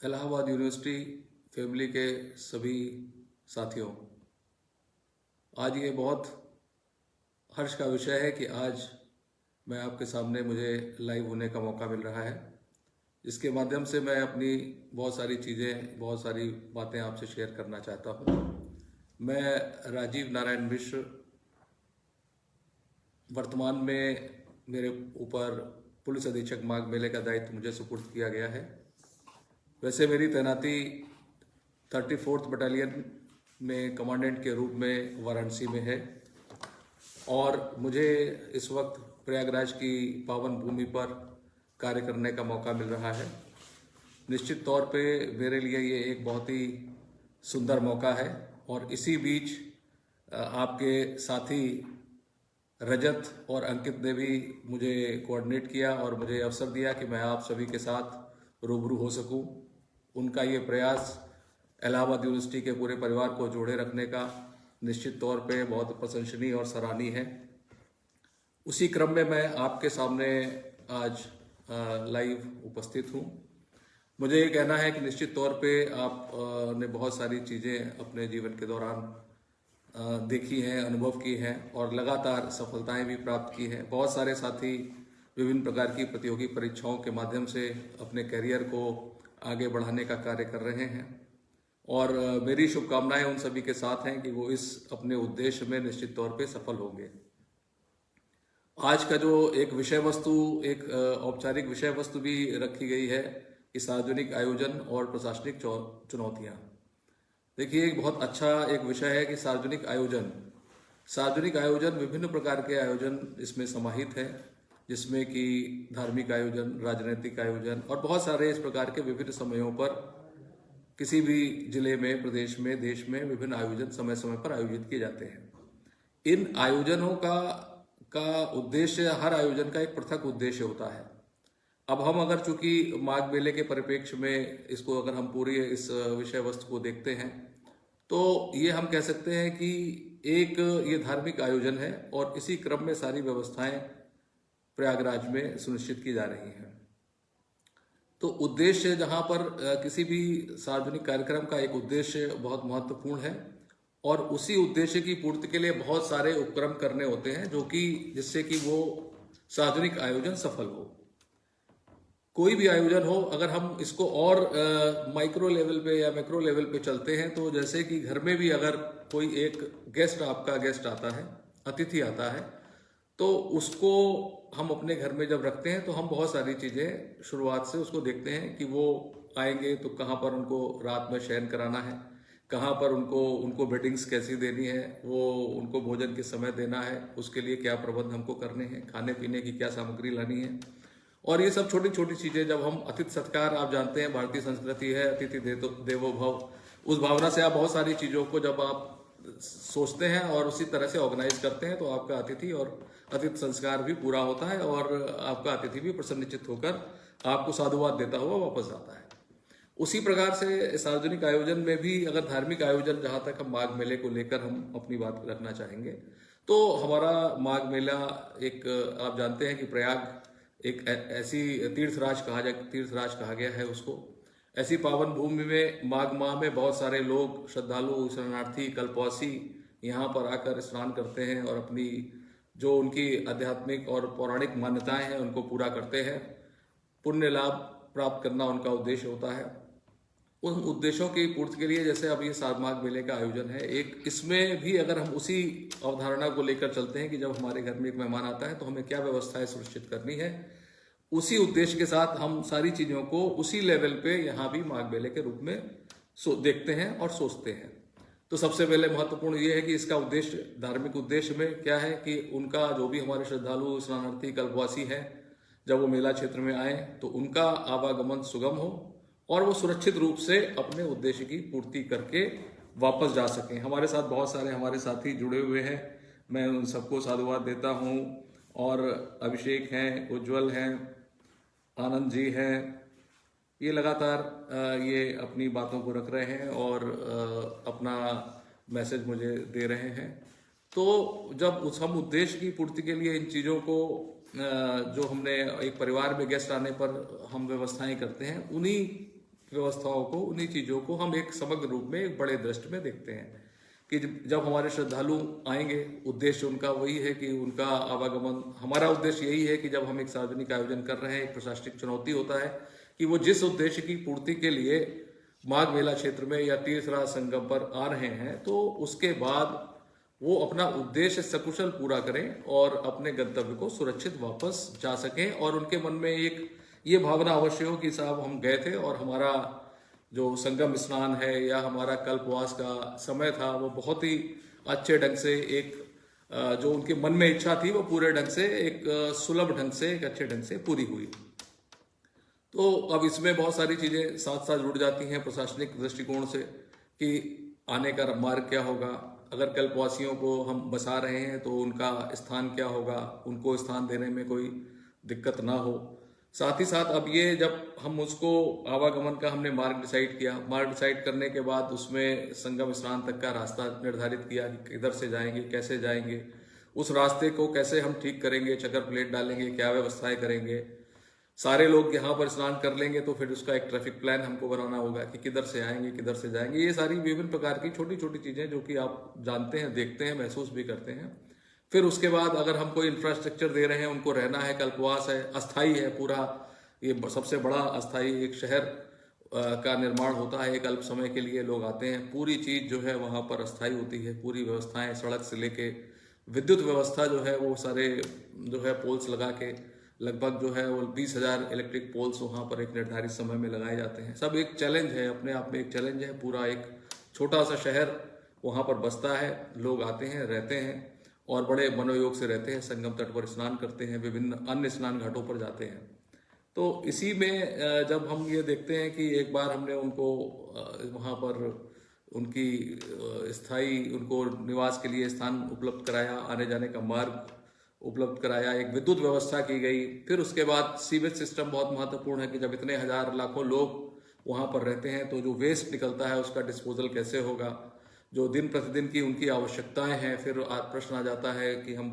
Allahabad university family के सभी साथियों, आज ये बहुत हर्ष का विषय है कि आज मैं आपके सामने मुझे लाइव होने का मौका मिल रहा है। इसके माध्यम से मैं अपनी बहुत सारी चीज़ें, बहुत सारी बातें आपसे शेयर करना चाहता हूँ। मैं राजीव नारायण मिश्र, वर्तमान में मेरे ऊपर पुलिस अधीक्षक माघ मेले का दायित्व मुझे सुपुर्द किया गया है। वैसे मेरी तैनाती 34th बटालियन में कमांडेंट के रूप में वाराणसी में है और मुझे इस वक्त प्रयागराज की पावन भूमि पर कार्य करने का मौका मिल रहा है। निश्चित तौर पे मेरे लिए ये एक बहुत ही सुंदर मौका है और इसी बीच आपके साथी रजत और अंकित ने भी मुझे कोऑर्डिनेट किया और मुझे अवसर दिया कि मैं आप सभी के साथ रूबरू हो सकूं। उनका ये प्रयास इलाहाबाद यूनिवर्सिटी के पूरे परिवार को जोड़े रखने का निश्चित तौर पे बहुत प्रशंसनीय और सराहनीय है। उसी क्रम में मैं आपके सामने आज लाइव उपस्थित हूँ। मुझे ये कहना है कि निश्चित तौर पे आप ने बहुत सारी चीज़ें अपने जीवन के दौरान देखी हैं, अनुभव की हैं और लगातार सफलताएं भी प्राप्त की हैं। बहुत सारे साथी विभिन्न प्रकार की प्रतियोगी परीक्षाओं के माध्यम से अपने करियर को आगे बढ़ाने का कार्य कर रहे हैं और मेरी शुभकामनाएं उन सभी के साथ हैं कि वो इस अपने उद्देश्य में निश्चित तौर पे सफल होंगे। आज का जो एक विषय वस्तु, एक औपचारिक विषय वस्तु भी रखी गई है कि सार्वजनिक आयोजन और प्रशासनिक चुनौतियां। देखिए, एक बहुत अच्छा एक विषय है कि सार्वजनिक आयोजन विभिन्न प्रकार के आयोजन इसमें समाहित हैं, जिसमें कि धार्मिक आयोजन, राजनीतिक आयोजन और बहुत सारे इस प्रकार के विभिन्न समयों पर किसी भी जिले में, प्रदेश में, देश में विभिन्न आयोजन समय समय पर आयोजित किए जाते हैं। इन आयोजनों का उद्देश्य, हर आयोजन का एक पृथक उद्देश्य होता है। अब हम अगर चूंकि माघ मेले के परिप्रेक्ष्य में इसको अगर हम पूरी इस विषय वस्तु को देखते हैं तो ये हम कह सकते हैं कि एक ये धार्मिक आयोजन है और इसी क्रम में सारी व्यवस्थाएं प्रयागराज में सुनिश्चित की जा रही हैं। तो उद्देश्य, जहां पर किसी भी सार्वजनिक कार्यक्रम का एक उद्देश्य बहुत महत्वपूर्ण है और उसी उद्देश्य की पूर्ति के लिए बहुत सारे उपक्रम करने होते हैं जो कि जिससे कि वो सार्वजनिक आयोजन सफल हो। कोई भी आयोजन हो, अगर हम इसको और माइक्रो लेवल पे या मैक्रो लेवल पे चलते हैं तो जैसे कि घर में भी अगर कोई एक आपका गेस्ट आता है, अतिथि आता है, तो उसको हम अपने घर में जब रखते हैं तो हम बहुत सारी चीज़ें शुरुआत से उसको देखते हैं कि वो आएंगे तो कहाँ पर उनको रात में शयन कराना है, कहाँ पर उनको बेडिंग्स कैसी देनी है, वो उनको भोजन किस समय देना है, उसके लिए क्या प्रबंध हमको करने हैं, खाने पीने की क्या सामग्री लानी है। और ये सब छोटी छोटी चीज़ें, जब हम अतिथि सत्कार, आप जानते हैं भारतीय संस्कृति है अतिथि देवो भव, उस भावना से आप बहुत सारी चीज़ों को जब आप सोचते हैं और उसी तरह से ऑर्गेनाइज करते हैं तो आपका अतिथि और अतिथि संस्कार भी पूरा होता है और आपका अतिथि भी प्रसन्नचित्त होकर आपको साधुवाद देता हुआ वापस आता है। उसी प्रकार से सार्वजनिक आयोजन में भी, अगर धार्मिक आयोजन, जहाँ तक हम माघ मेले को लेकर हम अपनी बात रखना चाहेंगे तो हमारा माघ मेला एक, आप जानते हैं कि प्रयाग एक ऐसी तीर्थराज कहा गया है उसको। ऐसी पावन भूमि में माघ माह में बहुत सारे लोग, श्रद्धालु, शरणार्थी, कल्पवासी यहाँ पर आकर स्नान करते हैं और अपनी जो उनकी आध्यात्मिक और पौराणिक मान्यताएं हैं उनको पूरा करते हैं। पुण्य लाभ प्राप्त करना उनका उद्देश्य होता है। उन उद्देश्यों की पूर्ति के लिए, जैसे अब ये माघ मेले का आयोजन है, एक इसमें भी अगर हम उसी अवधारणा को लेकर चलते हैं कि जब हमारे घर में एक मेहमान आता है तो हमें क्या व्यवस्थाएं सुनिश्चित करनी है, उसी उद्देश्य के साथ हम सारी चीजों को उसी लेवल पे यहाँ भी माघ मेले के रूप में देखते हैं और सोचते हैं। तो सबसे पहले महत्वपूर्ण ये है कि इसका उद्देश्य, धार्मिक उद्देश्य में क्या है कि उनका जो भी हमारे श्रद्धालु, स्नानार्थी, कल्पवासी हैं, जब वो मेला क्षेत्र में आए तो उनका आवागमन सुगम हो और वो सुरक्षित रूप से अपने उद्देश्य की पूर्ति करके वापस जा सकें। हमारे साथ बहुत सारे हमारे साथी जुड़े हुए हैं, मैं उन सबको साधुवाद देता हूँ। और अभिषेक हैं, उज्जवल हैं, आनंद जी हैं, ये लगातार ये अपनी बातों को रख रहे हैं और अपना मैसेज मुझे दे रहे हैं। तो जब हम उद्देश्य की पूर्ति के लिए इन चीज़ों को, जो हमने एक परिवार में गेस्ट आने पर हम व्यवस्थाएं करते हैं, उन्हीं व्यवस्थाओं को, उन्हीं चीज़ों को हम एक समग्र रूप में, एक बड़े दृष्टि में देखते हैं कि जब हमारे श्रद्धालु आएंगे, उद्देश्य उनका वही है कि उनका आवागमन, हमारा उद्देश्य यही है कि जब हम एक सार्वजनिक आयोजन कर रहे हैं, एक प्रशासनिक चुनौती होता है कि वो जिस उद्देश्य की पूर्ति के लिए माघ मेला क्षेत्र में या तीर्थराज संगम पर आ रहे हैं, तो उसके बाद वो अपना उद्देश्य सकुशल पूरा करें और अपने गंतव्य को सुरक्षित वापस जा सकें, और उनके मन में एक ये भावना अवश्य हो कि साहब हम गए थे और हमारा जो संगम स्नान है या हमारा कल्पवास का समय था वो बहुत ही अच्छे ढंग से, एक जो उनके मन में इच्छा थी वो पूरे ढंग से, एक सुलभ ढंग से, एक अच्छे ढंग से पूरी हुई। तो अब इसमें बहुत सारी चीजें साथ साथ जुड़ जाती हैं प्रशासनिक दृष्टिकोण से कि आने का मार्ग क्या होगा, अगर कल्पवासियों को हम बसा रहे हैं तो उनका स्थान क्या होगा, उनको स्थान देने में कोई दिक्कत ना हो। साथ ही साथ अब ये जब हम उसको आवागमन का हमने मार्ग डिसाइड किया, मार्ग डिसाइड करने के बाद उसमें संगम स्नान तक का रास्ता निर्धारित किया कि किधर से जाएंगे, कैसे जाएंगे, उस रास्ते को कैसे हम ठीक करेंगे, चक्कर प्लेट डालेंगे, क्या व्यवस्थाएं करेंगे, सारे लोग यहाँ पर स्नान कर लेंगे तो फिर उसका एक ट्रैफिक प्लान हमको बनाना होगा कि किधर से आएंगे, किधर से जाएंगे। ये सारी विभिन्न प्रकार की छोटी छोटी चीजें जो कि आप जानते हैं, देखते हैं, महसूस भी करते हैं। फिर उसके बाद अगर हम कोई इंफ्रास्ट्रक्चर दे रहे हैं, उनको रहना है, कल्पवास है, अस्थाई है पूरा, ये सबसे बड़ा अस्थाई एक शहर का निर्माण होता है, एक अल्प समय के लिए लोग आते हैं, पूरी चीज जो है वहां पर अस्थाई होती है, पूरी व्यवस्थाएं सड़क से लेके विद्युत व्यवस्था जो है वो सारे जो है पोल्स लगा के लगभग जो है वो 20,000 इलेक्ट्रिक पोल्स वहाँ पर एक निर्धारित समय में लगाए जाते हैं। सब एक चैलेंज है, अपने आप में एक चैलेंज है। पूरा एक छोटा सा शहर वहाँ पर बसता है, लोग आते हैं, रहते हैं और बड़े मनोयोग से रहते हैं, संगम तट पर स्नान करते हैं, विभिन्न अन्य स्नान घाटों पर जाते हैं। तो इसी में जब हम ये देखते हैं कि एक बार हमने उनको वहाँ पर उनकी स्थायी, उनको निवास के लिए स्थान उपलब्ध कराया, आने जाने का मार्ग उपलब्ध कराया, एक विद्युत व्यवस्था की गई, फिर उसके बाद सीवेज सिस्टम बहुत महत्वपूर्ण है कि जब इतने हजार लाखों लोग वहाँ पर रहते हैं तो जो वेस्ट निकलता है उसका डिस्पोजल कैसे होगा, जो दिन प्रतिदिन की उनकी आवश्यकताएं हैं। फिर प्रश्न आ जाता है कि हम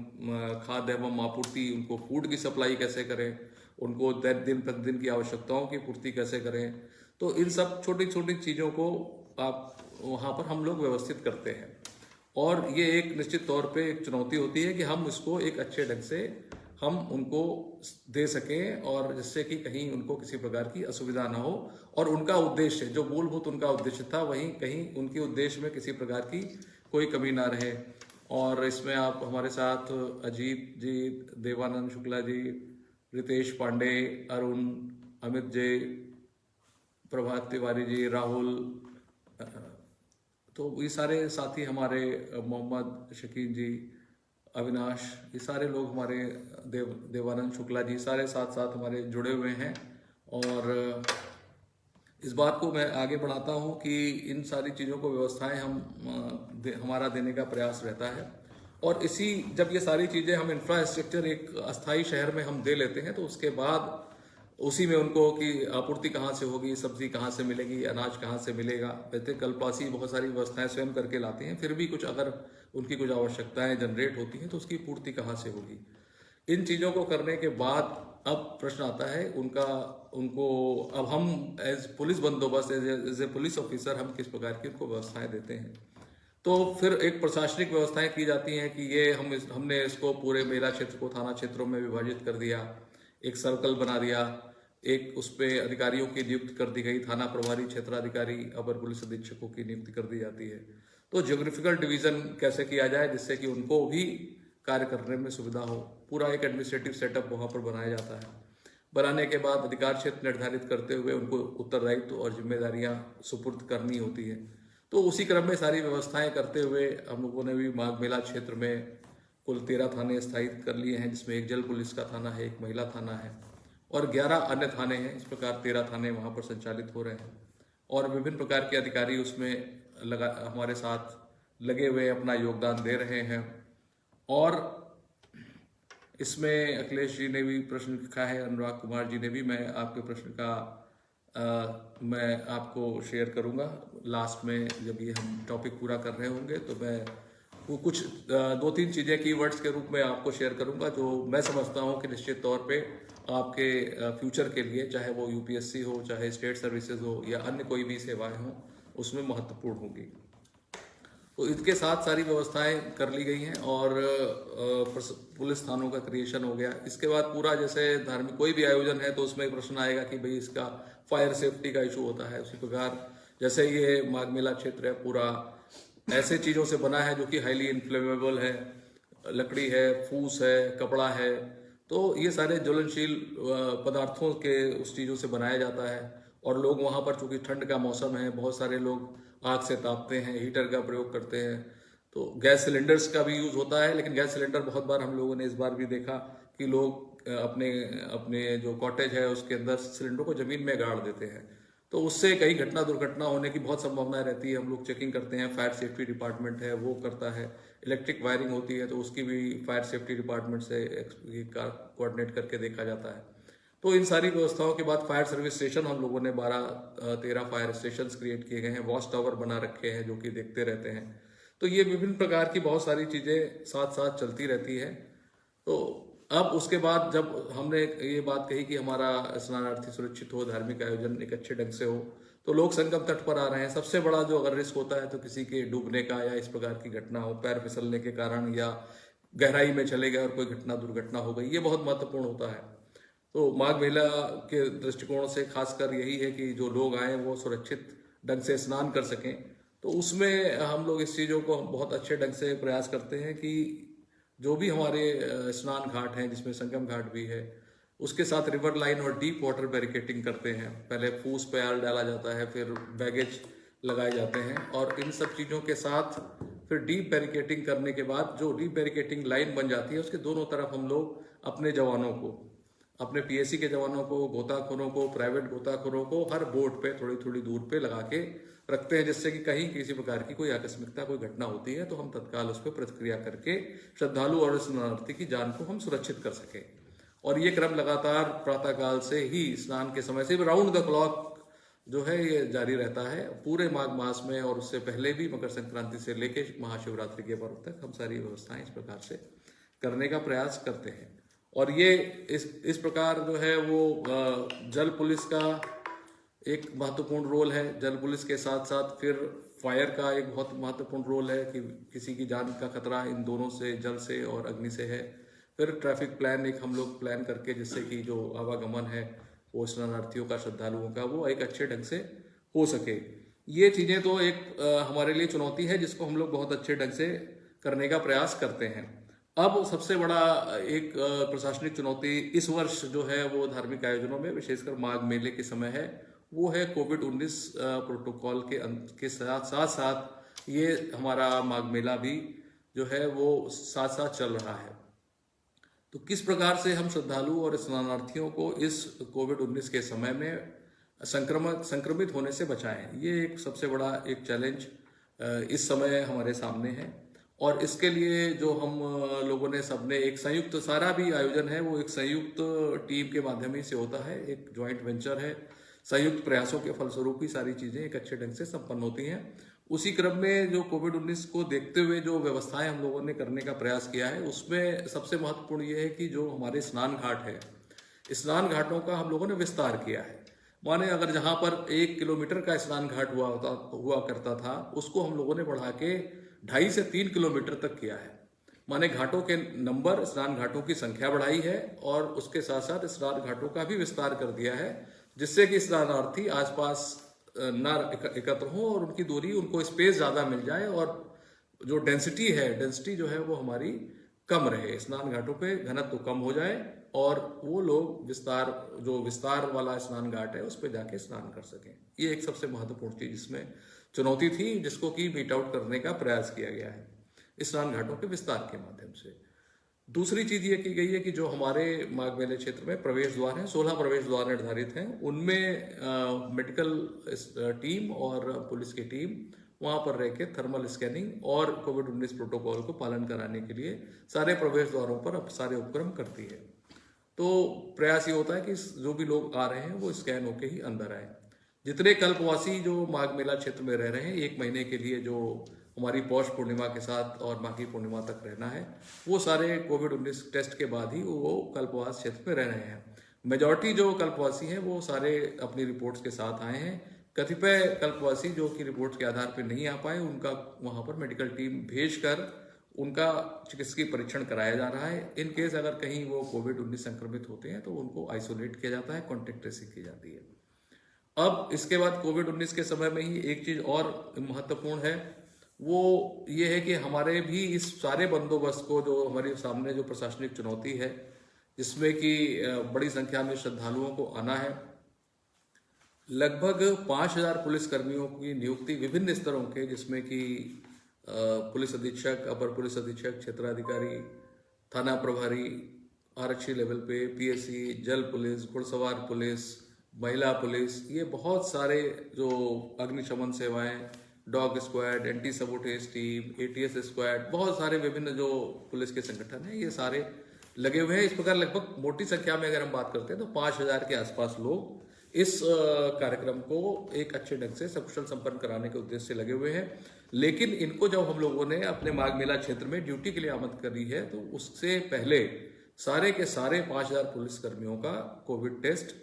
खाद्य एवं आपूर्ति, उनको फूड की सप्लाई कैसे करें, उनको दिन प्रतिदिन की आवश्यकताओं की पूर्ति कैसे करें। तो इन सब छोटी छोटी चीज़ों को आप वहाँ पर हम लोग व्यवस्थित करते हैं और ये एक निश्चित तौर पे एक चुनौती होती है कि हम इसको एक अच्छे ढंग से हम उनको दे सकें और जिससे कि कहीं उनको किसी प्रकार की असुविधा ना हो और उनका उद्देश्य, जो मूलभूत उनका उद्देश्य था, वहीं कहीं उनके उद्देश्य में किसी प्रकार की कोई कमी ना रहे। और इसमें आप हमारे साथ अजीत जी, देवानंद शुक्ला जी, रितेश पांडे, अरुण, अमित जय, प्रभात तिवारी जी, राहुल, तो ये सारे साथी हमारे, मोहम्मद शकीन जी, अविनाश, ये सारे लोग हमारे, देवानंद शुक्ला जी, सारे साथ साथ हमारे जुड़े हुए हैं। और इस बात को मैं आगे बढ़ाता हूँ कि इन सारी चीज़ों को व्यवस्थाएं हमारा देने का प्रयास रहता है। और इसी जब ये सारी चीज़ें हम इंफ्रास्ट्रक्चर एक अस्थाई शहर में हम दे लेते हैं तो उसके बाद उसी में उनको कि आपूर्ति कहाँ से होगी, सब्जी कहाँ से मिलेगी, अनाज कहाँ से मिलेगा। वैसे कल्पवासी बहुत सारी व्यवस्थाएं स्वयं करके लाते हैं, फिर भी कुछ अगर उनकी कुछ आवश्यकताएं जनरेट होती हैं तो उसकी पूर्ति कहाँ से होगी। इन चीज़ों को करने के बाद अब प्रश्न आता है उनको अब हम एज पुलिस बंदोबस्त, एज ए पुलिस ऑफिसर हम किस प्रकार की उनको व्यवस्थाएं देते हैं। तो फिर एक प्रशासनिक व्यवस्थाएं की जाती हैं कि ये हमने इसको पूरे मेला क्षेत्र को थाना क्षेत्रों में विभाजित कर दिया, एक सर्कल बना दिया, एक उस पर अधिकारियों की नियुक्ति कर दी गई, थाना प्रभारी, क्षेत्राधिकारी, अपर पुलिस अधीक्षकों की नियुक्ति कर दी जाती है। तो ज्योग्राफिकल डिवीजन कैसे किया जाए जिससे कि उनको भी कार्य करने में सुविधा हो, पूरा एक एडमिनिस्ट्रेटिव सेटअप वहाँ पर बनाया जाता है। बनाने के बाद अधिकार क्षेत्र निर्धारित करते हुए उनको उत्तरदायित्व और जिम्मेदारियां सुपुर्द करनी होती है। तो उसी क्रम में सारी व्यवस्थाएं करते हुए हम लोगों ने भी माघ मेला क्षेत्र में कुल 13 थाने स्थापित कर लिए हैं, जिसमें एक जल पुलिस का थाना है, एक महिला थाना है और 11 अन्य थाने हैं। इस प्रकार 13 थाने वहाँ पर संचालित हो रहे हैं और विभिन्न प्रकार के अधिकारी उसमें हमारे साथ लगे हुए अपना योगदान दे रहे हैं। और इसमें अखिलेश जी ने भी प्रश्न लिखा है, अनुराग कुमार जी ने भी, मैं आपके प्रश्न का मैं आपको शेयर करूंगा लास्ट में जब ये हम टॉपिक पूरा कर रहे होंगे। तो मैं वो कुछ 2-3 चीज़ें कीवर्ड्स के रूप में आपको शेयर करूंगा जो मैं समझता हूं कि निश्चित तौर पे आपके फ्यूचर के लिए, चाहे वो यूपीएससी हो, चाहे स्टेट सर्विसेज हो या अन्य कोई भी सेवाएं हों, उसमें महत्वपूर्ण होगी। तो इसके साथ सारी व्यवस्थाएं कर ली गई हैं और पुलिस थानों का क्रिएशन हो गया। इसके बाद पूरा जैसे धार्मिक कोई भी आयोजन है तो उसमें प्रश्न आएगा कि भाई इसका फायर सेफ्टी का इशू होता है। उसी प्रकार जैसे ये माघ मेला क्षेत्र है पूरा ऐसे चीज़ों से बना है जो कि हाईली इन्फ्लेमेबल है, लकड़ी है, फूस है, कपड़ा है, तो ये सारे ज्वलनशील पदार्थों के उस चीज़ों से बनाया जाता है। और लोग वहाँ पर, चूंकि ठंड का मौसम है, बहुत सारे लोग आग से तापते हैं, हीटर का प्रयोग करते हैं। तो गैस सिलेंडर्स का भी यूज होता है, लेकिन गैस सिलेंडर बहुत बार हम लोगों ने इस बार भी देखा कि लोग अपने अपने जो कॉटेज है उसके अंदर सिलेंडर को जमीन में गाड़ देते हैं। तो उससे कई घटना दुर्घटना होने की बहुत संभावना रहती है। हम लोग चेकिंग करते हैं, फायर सेफ्टी डिपार्टमेंट है वो करता है। इलेक्ट्रिक वायरिंग होती है तो उसकी भी फायर सेफ्टी डिपार्टमेंट से कोऑर्डिनेट करके देखा जाता है। तो इन सारी व्यवस्थाओं के बाद फायर सर्विस स्टेशन हम लोगों ने 12-13 फायर स्टेशन क्रिएट किए गए हैं, वॉच टावर बना रखे हैं जो कि देखते रहते हैं। तो ये विभिन्न प्रकार की बहुत सारी चीजें साथ साथ चलती रहती है। तो अब उसके बाद जब हमने ये बात कही कि हमारा स्नानार्थी सुरक्षित हो, धार्मिक आयोजन एक अच्छे ढंग से हो, तो लोग संगम तट पर आ रहे हैं। सबसे बड़ा जो अगर रिस्क होता है तो किसी के डूबने का या इस प्रकार की घटना हो, पैर फिसलने के कारण या गहराई में चले गए और कोई घटना दुर्घटना हो गई, ये बहुत महत्वपूर्ण होता है। तो माघ मेला के दृष्टिकोण से खासकर यही है कि जो लोग आए वो सुरक्षित ढंग से स्नान कर सकें। तो उसमें हम लोग इस चीज़ों को बहुत अच्छे ढंग से प्रयास करते हैं कि जो भी हमारे स्नान घाट हैं, जिसमें संगम घाट भी है, उसके साथ रिवर लाइन और डीप वाटर बैरिकेटिंग करते हैं। पहले फूस प्याल डाला जाता है, फिर बैगेज लगाए जाते हैं, और इन सब चीज़ों के साथ फिर डीप बैरिकेटिंग करने के बाद जो डीप बैरिकेटिंग लाइन बन जाती है उसके दोनों तरफ हम लोग अपने जवानों को, अपने पीएससी के जवानों को, गोताखोरों को, प्राइवेट गोताखोरों को हर बोट पे थोड़ी थोड़ी दूर पे लगा के रखते हैं, जिससे कि कहीं किसी प्रकार की कोई आकस्मिकता, कोई घटना होती है तो हम तत्काल उस पर प्रतिक्रिया करके श्रद्धालु और स्नानार्थी की जान को हम सुरक्षित कर सकें। और ये क्रम लगातार प्रातःकाल से ही, स्नान के समय से राउंड द क्लॉक जो है ये जारी रहता है पूरे माघ मास में, और उससे पहले भी मकर संक्रांति से लेकर महाशिवरात्रि के पर्व तक हम सारी व्यवस्थाएं इस प्रकार से करने का प्रयास करते हैं। और ये इस प्रकार जो है वो जल पुलिस का एक महत्वपूर्ण रोल है। जल पुलिस के साथ साथ फिर फायर का एक बहुत महत्वपूर्ण रोल है कि किसी की जान का खतरा इन दोनों से, जल से और अग्नि से है। फिर ट्रैफिक प्लान एक हम लोग प्लान करके, जिससे कि जो आवागमन है वो स्नानार्थियों का, श्रद्धालुओं का, वो एक अच्छे ढंग से हो सके। ये चीज़ें तो एक हमारे लिए चुनौती है जिसको हम लोग बहुत अच्छे ढंग से करने का प्रयास करते हैं। अब सबसे बड़ा एक प्रशासनिक चुनौती इस वर्ष जो है वो धार्मिक आयोजनों में, विशेषकर माघ मेले के समय है, वो है कोविड-19 प्रोटोकॉल के साथ साथ ये हमारा माघ मेला भी जो है वो साथ साथ चल रहा है। तो किस प्रकार से हम श्रद्धालु और स्नानार्थियों को इस कोविड-19 के समय में संक्रमित होने से बचाएं, ये एक सबसे बड़ा एक चैलेंज इस समय हमारे सामने है। और इसके लिए जो हम लोगों ने सबने एक संयुक्त, सारा भी आयोजन है वो एक संयुक्त टीम के माध्यम ही से होता है, एक ज्वाइंट वेंचर है। संयुक्त प्रयासों के फलस्वरूप ही सारी चीजें एक अच्छे ढंग से संपन्न होती हैं। उसी क्रम में जो कोविड-19 को देखते हुए जो व्यवस्थाएं हम लोगों ने करने का प्रयास किया है, उसमें सबसे महत्वपूर्ण ये है कि जो हमारे स्नान घाट है, स्नान घाटों का हम लोगों ने विस्तार किया है। माने अगर जहां पर 1 किलोमीटर का स्नान घाट हुआ करता था, उसको हम लोगों ने बढ़ा के 2.5 से 3 किलोमीटर तक किया है। माने घाटों के नंबर, स्नान घाटों की संख्या बढ़ाई है, और उसके साथ साथ स्नान घाटों का भी विस्तार कर दिया है, जिससे कि स्नानार्थी आसपास न एकत्र हों और उनकी दूरी, उनको स्पेस ज्यादा मिल जाए, और जो डेंसिटी जो है वो हमारी कम रहे, स्नान घाटों पे घनत्व कम हो जाए, और वो लोग विस्तार वाला स्नान घाट है उस पर जाके स्नान कर सकें। ये एक सबसे महत्वपूर्ण चीज इसमें चुनौती थी, जिसको कि मीट आउट करने का प्रयास किया गया है स्नान घाटों के विस्तार के माध्यम से। दूसरी चीज ये की गई है कि जो हमारे माघ मेले क्षेत्र में प्रवेश द्वार हैं, 16 प्रवेश द्वार निर्धारित हैं, उनमें मेडिकल टीम और पुलिस की टीम वहां पर रह के थर्मल स्कैनिंग और कोविड-19 प्रोटोकॉल को पालन कराने के लिए सारे प्रवेश द्वारों पर अब सारे उपक्रम करती है। तो प्रयास ये होता है कि जो भी लोग आ रहे हैं वो स्कैन होके ही अंदर आए। जितने कल्पवासी जो माघ मेला क्षेत्र में रह रहे हैं, 1 महीने के लिए जो हमारी पौष पूर्णिमा के साथ और माघी पूर्णिमा तक रहना है, वो सारे कोविड-19 टेस्ट के बाद ही वो कल्पवास क्षेत्र में रह रहे हैं। मेजॉरिटी जो कल्पवासी हैं वो सारे अपनी रिपोर्ट्स के साथ आए हैं। कतिपय कल्पवासी जो कि रिपोर्ट्स के आधार पर नहीं आ पाए, उनका वहां पर मेडिकल टीम भेजकर उनका चिकित्सकीय परीक्षण कराया जा रहा है। इन केस अगर कहीं वो कोविड-19 संक्रमित होते हैं तो उनको आइसोलेट किया जाता है, कॉन्टेक्ट ट्रेसिंग की जाती है। अब इसके बाद कोविड-19 के समय में ही एक चीज और महत्वपूर्ण है, वो ये है कि हमारे भी इस सारे बंदोबस्त को, जो हमारे सामने जो प्रशासनिक चुनौती है, जिसमें कि बड़ी संख्या में श्रद्धालुओं को आना है, लगभग 5,000 पुलिस कर्मियों की नियुक्ति विभिन्न स्तरों के, जिसमें कि पुलिस अधीक्षक, अपर पुलिस अधीक्षक, क्षेत्राधिकारी, थाना प्रभारी, आरक्षी लेवल पे, पीएससी, जल पुलिस, घुड़सवार पुलिस, महिला पुलिस, ये बहुत सारे जो अग्निशमन सेवाएं, dog squad, anti sabotage team, ATS squad, बहुत सारे विभिन्न जो पुलिस के संगठन हैं, ये सारे लगे हुए हैं। इस प्रकार लगभग मोटी संख्या में अगर हम बात करते हैं तो 5,000 के आसपास लोग इस कार्यक्रम को एक अच्छे ढंग से सकुशल संपन्न कराने के उद्देश्य से लगे हुए हैं। लेकिन इनको जब हम लोगों ने अपने माघ मेला क्षेत्र में ड्यूटी के लिए आमंत्रित करी है, तो उससे पहले सारे के सारे 5,000 पुलिस कर्मियों का कोविड टेस्ट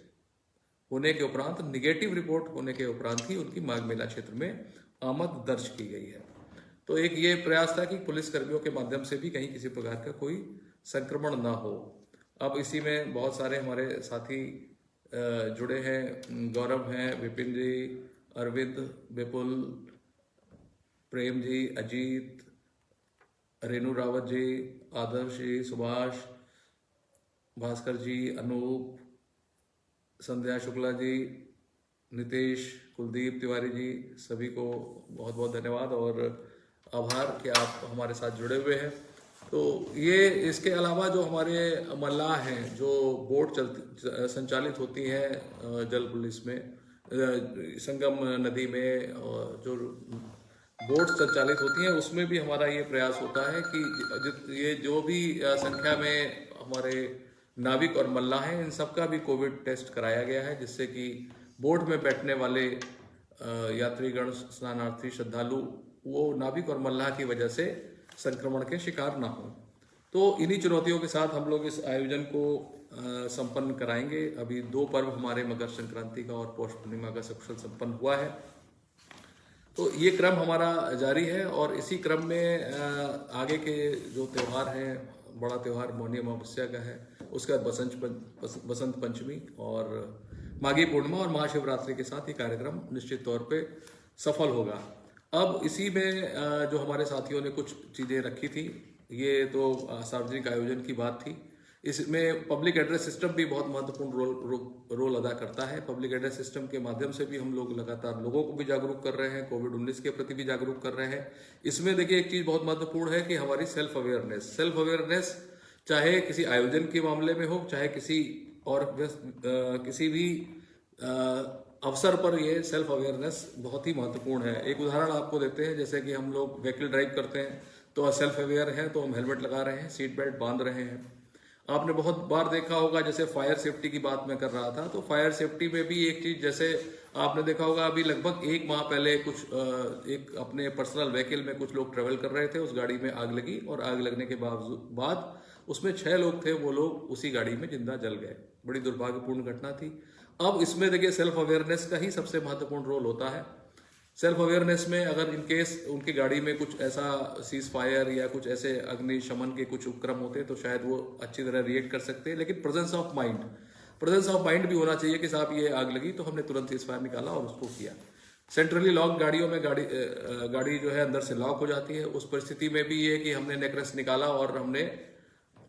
होने के उपरांत, निगेटिव रिपोर्ट होने के उपरांत ही उनकी माघ मेला क्षेत्र में आमद दर्ज की गई है। तो एक ये प्रयास था कि पुलिस कर्मियों के माध्यम से भी कहीं किसी प्रकार का कोई संक्रमण ना हो। अब इसी में बहुत सारे हमारे साथी जुड़े हैं। गौरव हैं, विपिन जी, अरविंद, विपुल, प्रेम जी, अजीत, रेणु रावत जी, आदर्श जी, सुभाष, भास्कर जी, अनूप, संध्या शुक्ला जी, नितेश, कुलदीप तिवारी जी, सभी को बहुत बहुत धन्यवाद और आभार कि आप हमारे साथ जुड़े हुए हैं। तो ये इसके अलावा जो हमारे मल्लाह हैं, जो बोट संचालित होती हैं जल पुलिस में, संगम नदी में जो बोट संचालित होती हैं, उसमें भी हमारा ये प्रयास होता है कि ये जो भी संख्या में हमारे नाविक और मल्लाह हैं, इन सबका भी कोविड टेस्ट कराया गया है, जिससे कि बोट में बैठने वाले यात्रीगण, स्नानार्थी, श्रद्धालु, वो नाविक और मल्लाह की वजह से संक्रमण के शिकार ना हो। तो इन्हीं चुनौतियों के साथ हम लोग इस आयोजन को संपन्न कराएंगे। अभी 2 पर्व हमारे मकर संक्रांति का और पौष पूर्णिमा का सकुशल संपन्न हुआ है। तो ये क्रम हमारा जारी है और इसी क्रम में आगे के जो त्यौहार हैं, बड़ा त्यौहार मौनी अमावस्या का है, उसके बाद बसंत पंचमी और माघी पूर्णिमा और महाशिवरात्रि के साथ ये कार्यक्रम निश्चित तौर पे सफल होगा। अब इसी में जो हमारे साथियों ने कुछ चीज़ें रखी थी, ये तो सार्वजनिक आयोजन की बात थी। इसमें पब्लिक एड्रेस सिस्टम भी बहुत महत्वपूर्ण रोल अदा करता है। पब्लिक एड्रेस सिस्टम के माध्यम से भी हम लोग लगातार लोगों को भी जागरूक कर रहे हैं, कोविड-19 के प्रति भी जागरूक कर रहे हैं। इसमें देखिए एक चीज़ बहुत महत्वपूर्ण है कि हमारी सेल्फ अवेयरनेस चाहे किसी आयोजन के मामले में हो, चाहे किसी और किसी भी अवसर पर, ये सेल्फ अवेयरनेस बहुत ही महत्वपूर्ण है। एक उदाहरण आपको देते हैं, जैसे कि हम लोग व्हीकल ड्राइव करते हैं तो सेल्फ अवेयर है, तो हम हेलमेट लगा रहे हैं, सीट बेल्ट बांध रहे हैं। आपने बहुत बार देखा होगा, जैसे फायर सेफ्टी की बात मैं कर रहा था, तो फायर सेफ्टी में भी एक चीज, जैसे आपने देखा होगा अभी लगभग 1 माह पहले एक अपने पर्सनल व्हीकल में कुछ लोग ट्रेवल कर रहे थे, उस गाड़ी में आग लगी और आग लगने के बाद उसमें 6 लोग थे, वो लोग उसी गाड़ी में जिंदा जल गए। बड़ी दुर्भाग्यपूर्ण घटना थी। अब इसमें देखिए सेल्फ अवेयरनेस का ही सबसे महत्वपूर्ण रोल होता है। सेल्फ अवेयरनेस में अगर इन केस उनकी गाड़ी में कुछ ऐसा सीज फायर या कुछ ऐसे अग्निशमन के कुछ उपक्रम होते तो शायद वो अच्छी तरह रिएक्ट कर सकते हैं, लेकिन प्रेजेंस ऑफ माइंड भी होना चाहिए कि साहब ये आग लगी तो हमने तुरंत सीज फायर निकाला और उसको किया। सेंट्रली लॉक गाड़ियों में गाड़ी जो है अंदर से लॉक हो जाती है। उस परिस्थिति में भी ये कि हमने नेकरेस्ट निकाला और हमने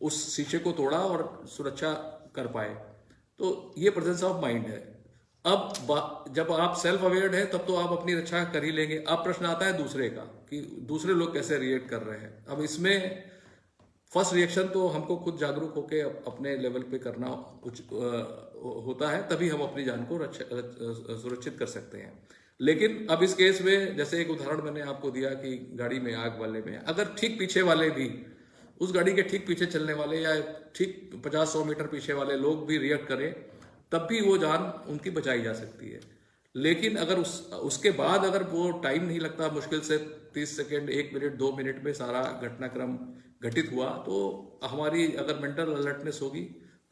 उस शीशे को तोड़ा और सुरक्षा कर पाए। तो ये प्रेजेंस ऑफ माइंड है। अब जब आप सेल्फ अवेयर्ड है तब तो आप अपनी रक्षा कर ही लेंगे। अब प्रश्न आता है दूसरे का कि दूसरे लोग कैसे रिएक्ट कर रहे हैं। अब इसमें फर्स्ट रिएक्शन तो हमको खुद जागरूक होकर अपने लेवल पे करना होता है, तभी हम अपनी जान को सुरक्षित कर सकते हैं। लेकिन अब इस केस में जैसे एक उदाहरण मैंने आपको दिया कि गाड़ी में आग वाले में अगर ठीक पीछे वाले भी, उस गाड़ी के ठीक पीछे चलने वाले या ठीक 50-100 मीटर पीछे वाले लोग भी रिएक्ट करें, तब भी वो जान उनकी बचाई जा सकती है। लेकिन अगर उसके बाद अगर वो टाइम नहीं लगता, मुश्किल से 30 सेकेंड, 1 मिनट, 2 मिनट में सारा घटनाक्रम घटित हुआ, तो हमारी अगर मेंटल अलर्टनेस होगी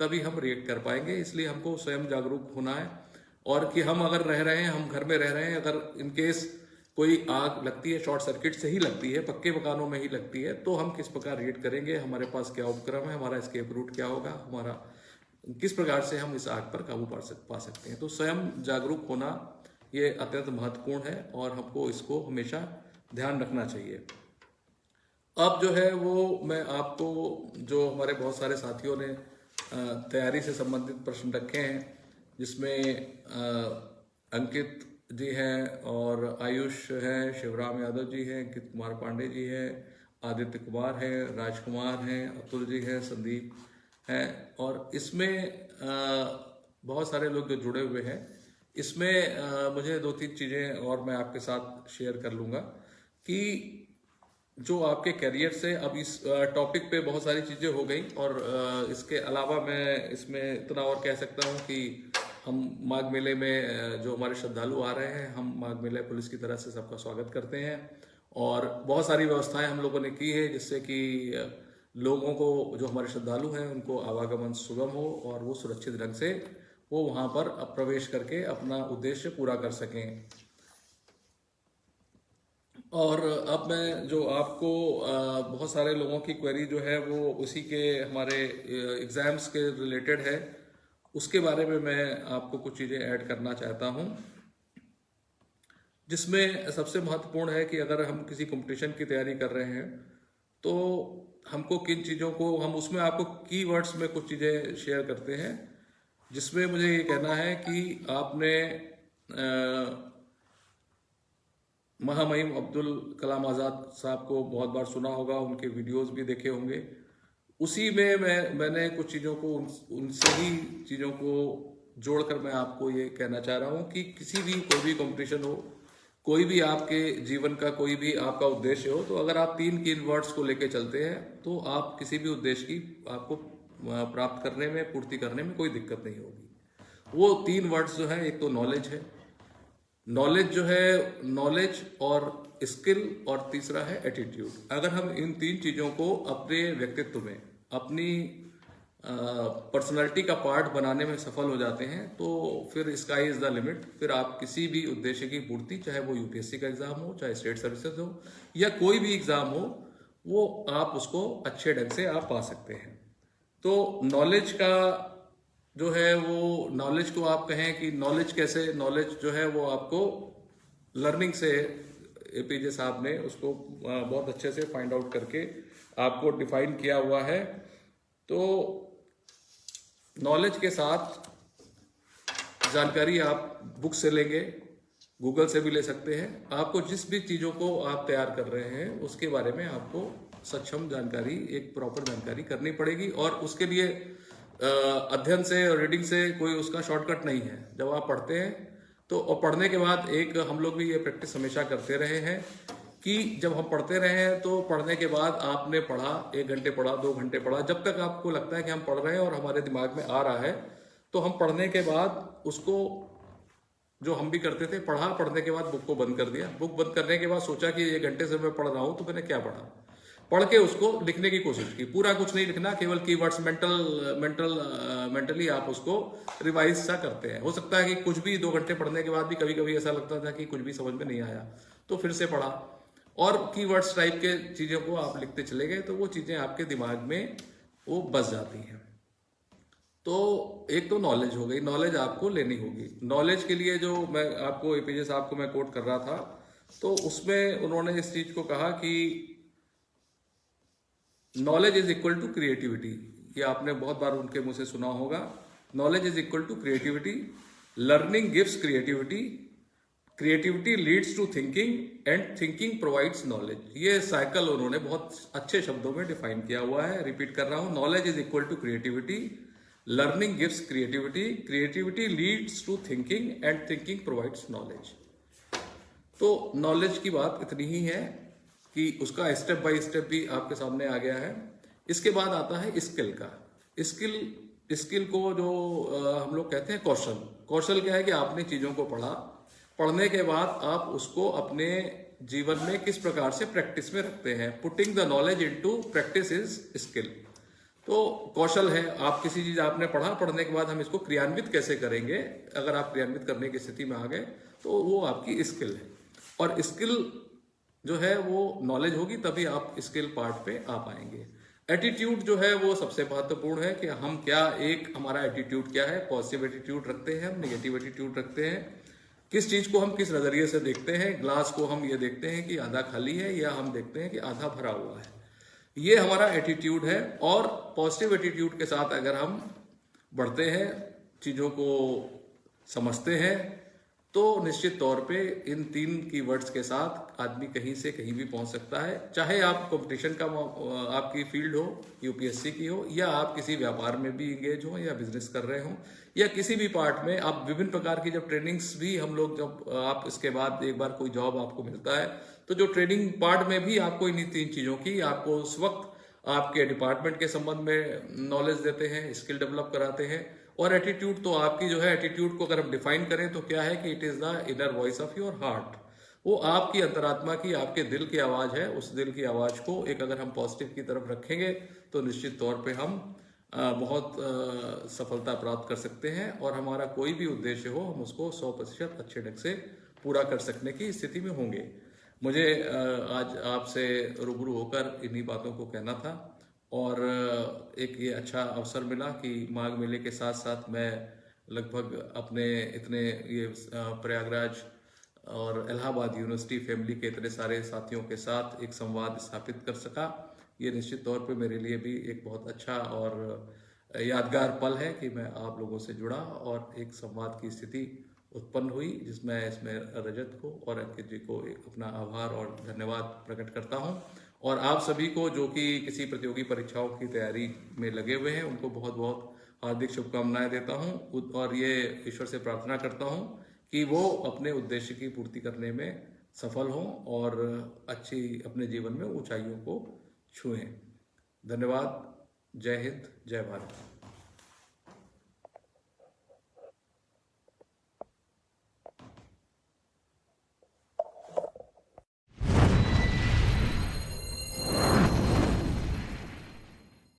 तभी हम रिएक्ट कर पाएंगे। इसलिए हमको स्वयं जागरूक होना है, और कि हम अगर रह रहे हैं, हम घर में रह रहे हैं, अगर इन केस कोई आग लगती है, शॉर्ट सर्किट से ही लगती है, पक्के मकानों में ही लगती है, तो हम किस प्रकार रिएक्ट करेंगे, हमारे पास क्या उपक्रम है, हमारा एस्केप रूट क्या होगा, हमारा किस प्रकार से हम इस आग पर काबू पा सकते हैं। तो स्वयं जागरूक होना ये अत्यंत महत्वपूर्ण है और हमको इसको हमेशा ध्यान रखना चाहिए। अब जो है वो मैं आपको, जो हमारे बहुत सारे साथियों ने तैयारी से संबंधित प्रश्न रखे हैं, जिसमें अंकित जी हैं और आयुष हैं, शिवराम यादव जी हैं, अंकित कुमार पांडे जी हैं, आदित्य कुमार हैं, राजकुमार हैं, अतुल जी हैं, संदीप हैं, और इसमें बहुत सारे लोग जो जुड़े हुए हैं। इसमें मुझे 2-3 चीज़ें और मैं आपके साथ शेयर कर लूँगा कि जो आपके करियर से, अब इस टॉपिक पे बहुत सारी चीज़ें हो गई, और इसके अलावा मैं इसमें इतना और कह सकता हूँ कि हम माघ मेले में जो हमारे श्रद्धालु आ रहे हैं, हम माघ मेले पुलिस की तरफ से सबका स्वागत करते हैं, और बहुत सारी व्यवस्थाएं हम लोगों ने की है जिससे कि लोगों को, जो हमारे श्रद्धालु हैं, उनको आवागमन सुगम हो और वो सुरक्षित ढंग से वो वहाँ पर प्रवेश करके अपना उद्देश्य पूरा कर सकें। और अब मैं जो आपको बहुत सारे लोगों की क्वेरी जो है वो उसी के हमारे एग्जाम्स के रिलेटेड है, उसके बारे में मैं आपको कुछ चीज़ें ऐड करना चाहता हूँ, जिसमें सबसे महत्वपूर्ण है कि अगर हम किसी कंपटीशन की तैयारी कर रहे हैं तो हमको किन चीज़ों को, हम उसमें आपको कीवर्ड्स में कुछ चीज़ें शेयर करते हैं, जिसमें मुझे ये कहना है कि आपने महामहिम अब्दुल कलाम आज़ाद साहब को बहुत बार सुना होगा, उनके वीडियोस भी देखे होंगे। उसी में मैंने कुछ चीज़ों को, उनसे ही चीज़ों को जोड़कर मैं आपको ये कहना चाह रहा हूँ कि किसी भी, कोई भी कंपटीशन हो, कोई भी आपके जीवन का कोई भी आपका उद्देश्य हो, तो अगर आप 3 कीवर्ड्स को लेके चलते हैं तो आप किसी भी उद्देश्य की आपको प्राप्त करने में, पूर्ति करने में कोई दिक्कत नहीं होगी। वो 3 वर्ड्स जो है, एक तो नॉलेज है, नॉलेज जो है, नॉलेज और स्किल, और तीसरा है एटीट्यूड। अगर हम इन 3 चीज़ों को अपने व्यक्तित्व में, अपनी पर्सनालिटी का पार्ट बनाने में सफल हो जाते हैं तो फिर स्काई इज द लिमिट। फिर आप किसी भी उद्देश्य की पूर्ति, चाहे वो यूपीएससी का एग्जाम हो, चाहे स्टेट सर्विसेज हो, या कोई भी एग्जाम हो, वो आप उसको अच्छे ढंग से आप पा सकते हैं। तो नॉलेज का जो है, वो नॉलेज को आप कहें कि नॉलेज कैसे, नॉलेज जो है वो आपको लर्निंग से, एपीजे साहब ने उसको बहुत अच्छे से फाइंड आउट करके आपको डिफाइन किया हुआ है। तो नॉलेज के साथ जानकारी आप बुक से लेंगे, गूगल से भी ले सकते हैं। आपको जिस भी चीज़ों को आप तैयार कर रहे हैं उसके बारे में आपको सक्षम जानकारी, एक प्रॉपर जानकारी करनी पड़ेगी, और उसके लिए अध्ययन से और रीडिंग से कोई उसका शॉर्टकट नहीं है। जब आप पढ़ते हैं तो, और पढ़ने के बाद एक, हम लोग भी ये प्रैक्टिस हमेशा करते रहे हैं कि जब हम पढ़ते रहे हैं तो पढ़ने के बाद आपने पढ़ा, 1 घंटे पढ़ा, 2 घंटे पढ़ा, जब तक आपको लगता है कि हम पढ़ रहे हैं और हमारे दिमाग में आ रहा है, तो हम पढ़ने के बाद उसको, जो हम भी करते थे, पढ़ा, पढ़ने के बाद बुक को बंद कर दिया, बुक बंद करने के बाद सोचा कि 1 घंटे से मैं पढ़ रहा हूँ तो मैंने क्या पढ़ा, पढ़ के उसको लिखने की कोशिश की। पूरा कुछ नहीं लिखना, केवल कीवर्ड्स मेंटली आप उसको रिवाइज सा करते हैं। हो सकता है कि कुछ भी 2 घंटे पढ़ने के बाद भी कभी कभी ऐसा लगता था कि कुछ भी समझ में नहीं आया, तो फिर से पढ़ा, और कीवर्ड्स टाइप के चीज़ों को आप लिखते चले गए, तो वो चीज़ें आपके दिमाग में वो बस जाती हैं। तो एक तो नॉलेज हो गई, नॉलेज आपको लेनी होगी। नॉलेज के लिए जो मैं आपको, एपीजे साहब को मैं कोट कर रहा था, तो उसमें उन्होंने इस चीज को कहा कि knowledge is equal to creativity. ये आपने बहुत बार उनके मुंह से सुना होगा। Knowledge is equal to creativity, learning gives creativity, creativity leads to thinking, and thinking provides knowledge. ये साइकिल उन्होंने बहुत अच्छे शब्दों में डिफाइन किया हुआ है। रिपीट कर रहा हूं, knowledge is equal to creativity, learning gives creativity, creativity leads to thinking, and thinking provides knowledge. तो नॉलेज की बात इतनी ही है कि उसका स्टेप बाय स्टेप भी आपके सामने आ गया है। इसके बाद आता है स्किल का। स्किल को जो हम लोग कहते हैं कौशल। कौशल क्या है कि आपने चीजों को पढ़ा, पढ़ने के बाद आप उसको अपने जीवन में किस प्रकार से प्रैक्टिस में रखते हैं। Putting the knowledge into practice is skill. तो कौशल है, आप किसी चीज आपने पढ़ा, पढ़ने के बाद हम इसको क्रियान्वित कैसे करेंगे, अगर आप क्रियान्वित करने की स्थिति में आ गए तो वो आपकी स्किल है। और स्किल जो है वो नॉलेज होगी तभी आप स्किल पार्ट पे आ पाएंगे। एटीट्यूड जो है वो सबसे महत्वपूर्ण है कि हम क्या, एक हमारा एटीट्यूड क्या है, पॉजिटिव एटीट्यूड रखते हैं, हम नेगेटिव एटीट्यूड रखते हैं, किस चीज को हम किस नजरिए से देखते हैं, ग्लास को हम ये देखते हैं कि आधा खाली है या हम देखते हैं कि आधा भरा हुआ है, ये हमारा एटीट्यूड है। और पॉजिटिव एटीट्यूड के साथ अगर हम बढ़ते हैं, चीजों को समझते हैं, तो निश्चित तौर पे इन 3 कीवर्ड्स के साथ आदमी कहीं से कहीं भी पहुंच सकता है। चाहे आप कंपटीशन का आपकी फील्ड हो, यूपीएससी की हो, या आप किसी व्यापार में भी इंगेज हो या बिजनेस कर रहे हो, या किसी भी पार्ट में आप विभिन्न प्रकार की जब ट्रेनिंग्स भी हम लोग, जब आप इसके बाद एक बार कोई जॉब आपको मिलता है तो जो ट्रेनिंग पार्ट में भी आपको इन्हीं 3 चीजों की, आपको उस वक्त आपके डिपार्टमेंट के संबंध में नॉलेज देते हैं, स्किल डेवलप कराते हैं। और एटीट्यूड तो आपकी जो है, एटीट्यूड को अगर हम डिफाइन करें तो क्या है कि it is the inner voice of your heart, वो आपकी अंतरात्मा की, आपके दिल की आवाज है। उस दिल की आवाज को एक अगर हम पॉजिटिव की तरफ रखेंगे तो निश्चित तौर पे हम बहुत सफलता प्राप्त कर सकते हैं, और हमारा कोई भी उद्देश्य हो हम उसको 100% अच्छे ढंग से पूरा कर सकने की स्थिति में होंगे। मुझे आज आपसे रूबरू होकर इन्हीं बातों को कहना था, और एक ये अच्छा अवसर मिला कि माघ मेले के साथ साथ मैं लगभग अपने इतने ये प्रयागराज और इलाहाबाद यूनिवर्सिटी फैमिली के इतने सारे साथियों के साथ एक संवाद स्थापित कर सका। ये निश्चित तौर पे मेरे लिए भी एक बहुत अच्छा और यादगार पल है कि मैं आप लोगों से जुड़ा और एक संवाद की स्थिति उत्पन्न हुई, जिसमें इसमें रजत को और अंकित जी को एक अपना आभार और धन्यवाद प्रकट करता हूं। और आप सभी को जो कि किसी प्रतियोगी परीक्षाओं की तैयारी में लगे हुए हैं, उनको बहुत बहुत हार्दिक शुभकामनाएं देता हूं, और ये ईश्वर से प्रार्थना करता हूं कि वो अपने उद्देश्य की पूर्ति करने में सफल हों और अच्छी अपने जीवन में ऊंचाइयों को छुएं। धन्यवाद। जय हिंद, जय भारत।